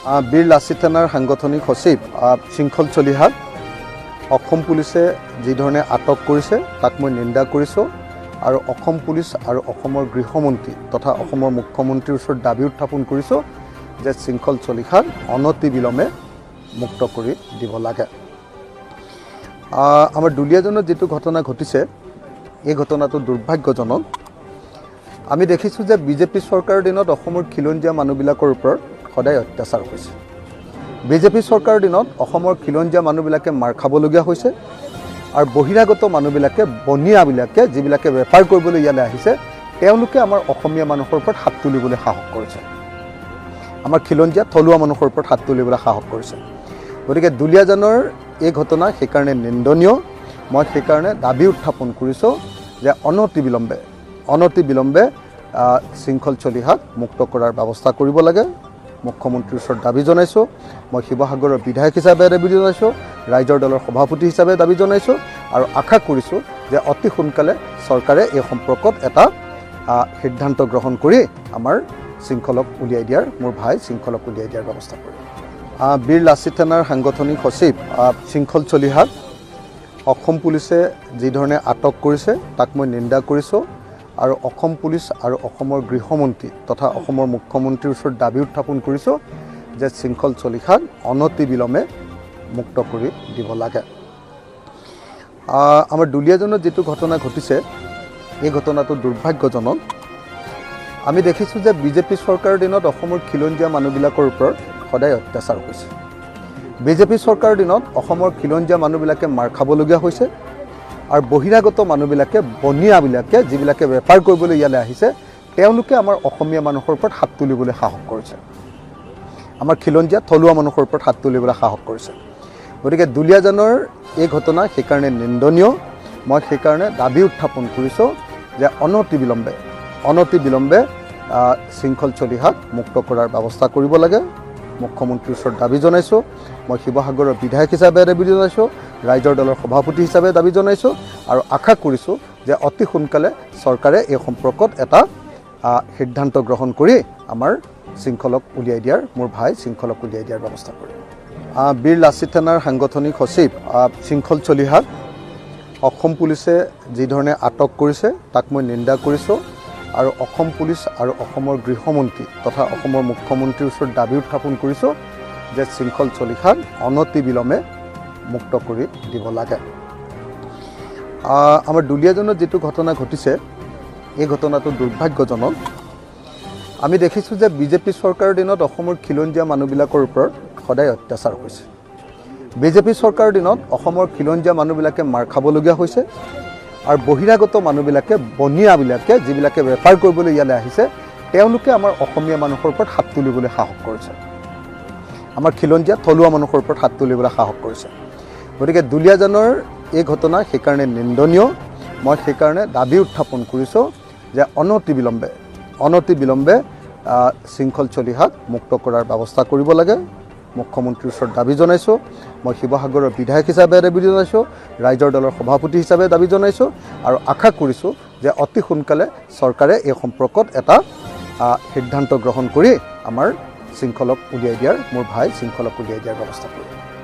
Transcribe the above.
বীৰ লাচিত সেনাৰ সাংগঠনিক সচিব শৃংখল চলিহাক অসম পুলিচে যি ধৰণে আটক কৰিছে তাক মই নিন্দা কৰিছোঁ আৰু অসম পুলিচ আৰু অসমৰ গৃহমন্ত্ৰী তথা অসমৰ মুখ্যমন্ত্ৰীৰ ওচৰত দাবী উত্থাপন কৰিছোঁ যে শৃংখল চলিহাক অনতি বিলম্বে মুক্ত কৰি দিব লাগে। আমাৰ দুলীয়াজনত যিটো ঘটনা ঘটিছে এই ঘটনাটো দুৰ্ভাগ্যজনক। আমি দেখিছোঁ যে বিজেপি চৰকাৰৰ দিনত অসমৰ খিলঞ্জীয়া মানুহবিলাকৰ ওপৰত সদায় অত্যাচাৰ হৈছে। বিজেপি চৰকাৰৰ দিনত অসমৰ খিলঞ্জীয়া মানুহবিলাকে মাৰ খাবলগীয়া হৈছে আৰু বহিৰাগত মানুহবিলাকে বনিয়াবিলাকে যিবিলাকে বেপাৰ কৰিবলৈ ইয়ালৈ আহিছে তেওঁলোকে আমাৰ অসমীয়া মানুহৰ ওপৰত হাত তুলিবলৈ সাহস কৰিছে। আমাৰ খিলঞ্জীয়া থলুৱা মানুহৰ ওপৰত হাত তুলিবলৈ সাহস কৰিছে। গতিকে দুলীয়াজানৰ এই ঘটনা সেইকাৰণে নিন্দনীয়। মই সেইকাৰণে দাবী উত্থাপন কৰিছোঁ যে অনতি বিলম্বে শৃংখল চলিহাক মুক্ত কৰাৰ ব্যৱস্থা কৰিব লাগে। মুখ্যমন্ত্ৰীৰ ওচৰত দাবী জনাইছোঁ। মই শিৱসাগৰৰ বিধায়ক হিচাপে দাবী জনাইছোঁ, ৰাইজৰ দলৰ সভাপতি হিচাপে দাবী জনাইছোঁ আৰু আশা কৰিছোঁ যে অতি সোনকালে চৰকাৰে এই সম্পৰ্কত এটা সিদ্ধান্ত গ্ৰহণ কৰি আমাৰ শৃংখলক উলিয়াই দিয়াৰ মোৰ ভাই শৃংখলক উলিয়াই দিয়াৰ ব্যৱস্থা কৰিব। বীৰ লাচিত সেনাৰ সাংগঠনিক সচিব শৃংখল চলিহাক অসম পুলিচে যি ধৰণে আটক কৰিছে তাক মই নিন্দা কৰিছোঁ আৰু অসম পুলিচ আৰু অসমৰ গৃহমন্ত্ৰী তথা অসমৰ মুখ্যমন্ত্ৰীৰ ওচৰত দাবী উত্থাপন কৰিছোঁ যে শৃংখল চলিহাক অনতি বিলম্বে মুক্ত কৰি দিব লাগে। আমাৰ দুলীয়াজনত যিটো ঘটনা ঘটিছে এই ঘটনাটো দুৰ্ভাগ্যজনক। আমি দেখিছোঁ যে বিজেপি চৰকাৰৰ দিনত অসমৰ খিলঞ্জীয়া মানুহবিলাকৰ ওপৰত সদায় অত্যাচাৰ হৈছে। বিজেপি চৰকাৰৰ দিনত অসমৰ খিলঞ্জীয়া মানুহবিলাকে মাৰ খাবলগীয়া হৈছে আৰু বহিৰাগত মানুহবিলাকে বনিয়াবিলাকে যিবিলাকে বেপাৰ কৰিবলৈ ইয়ালৈ আহিছে তেওঁলোকে আমাৰ অসমীয়া মানুহৰ ওপৰত হাত তুলিবলৈ সাহস কৰিছে। আমাৰ খিলঞ্জীয়া থলুৱা মানুহৰ ওপৰত হাত তুলিবলৈ সাহস কৰিছে। গতিকে দুলীয়াজানৰ এই ঘটনা সেইকাৰণে নিন্দনীয়। মই সেইকাৰণে দাবী উত্থাপন কৰিছোঁ যে অনতি বিলম্বে শৃংখল চলিহাক মুক্ত কৰাৰ ব্যৱস্থা কৰিব লাগে। মুখ্যমন্ত্ৰীৰ ওচৰত দাবী জনাইছোঁ। মই শিৱসাগৰৰ বিধায়ক হিচাপে দাবী জনাইছোঁ, ৰাইজৰ দলৰ সভাপতি হিচাপে দাবী জনাইছোঁ আৰু আশা কৰিছোঁ যে অতি সোনকালে চৰকাৰে এই সম্পৰ্কত এটা সিদ্ধান্ত গ্ৰহণ কৰি আমাৰ শৃংখলক উলিয়াই দিয়াৰ মোৰ ভাই শৃংখলক উলিয়াই দিয়াৰ ব্যৱস্থা কৰিব। বীৰ লাচিত সেনাৰ সাংগঠনিক সচিব শৃংখল চলিহাক অসম পুলিচে যি ধৰণে আটক কৰিছে তাক মই নিন্দা কৰিছোঁ আৰু অসম পুলিচ আৰু অসমৰ গৃহমন্ত্ৰী তথা অসমৰ মুখ্যমন্ত্ৰীৰ ওচৰত দাবী উত্থাপন কৰিছোঁ যে শৃংখল চলিহাক অনতি বিলম্বে মুক্ত কৰি দিব লাগে। আমাৰ দুলীয়াজনত যিটো ঘটনা ঘটিছে এই ঘটনাটো দুৰ্ভাগ্যজনক। আমি দেখিছোঁ যে বিজেপি চৰকাৰৰ দিনত অসমৰ খিলঞ্জীয়া মানুহবিলাকৰ ওপৰত সদায় অত্যাচাৰ হৈছে। বিজেপি চৰকাৰৰ দিনত অসমৰ খিলঞ্জীয়া মানুহবিলাকে মাৰ খাবলগীয়া হৈছে আৰু বহিৰাগত মানুহবিলাকে বনিয়াবিলাকে যিবিলাকে বেপাৰ কৰিবলৈ ইয়ালৈ আহিছে তেওঁলোকে আমাৰ অসমীয়া মানুহৰ ওপৰত হাত তুলিবলৈ সাহস কৰিছে। আমাৰ খিলঞ্জীয়া থলুৱা মানুহৰ ওপৰত হাত তুলিবলৈ সাহস কৰিছে। গতিকে দুলীয়াজানৰ এই ঘটনা সেইকাৰণে নিন্দনীয়। মই সেইকাৰণে দাবী উত্থাপন কৰিছোঁ যে অনতি বিলম্বে শৃংখল চলিহাক মুক্ত কৰাৰ ব্যৱস্থা কৰিব লাগে। মুখ্যমন্ত্ৰীৰ ওচৰত দাবী জনাইছোঁ। মই শিৱসাগৰৰ বিধায়ক হিচাপে দাবী জনাইছোঁ, ৰাইজৰ দলৰ সভাপতি হিচাপে দাবী জনাইছোঁ আৰু আশা কৰিছোঁ যে অতি সোনকালে চৰকাৰে এই সম্পৰ্কত এটা সিদ্ধান্ত গ্ৰহণ কৰি আমাৰ শৃংখলক উলিয়াই দিয়াৰ মোৰ ভাই শৃংখলক উলিয়াই দিয়াৰ ব্যৱস্থা কৰিব।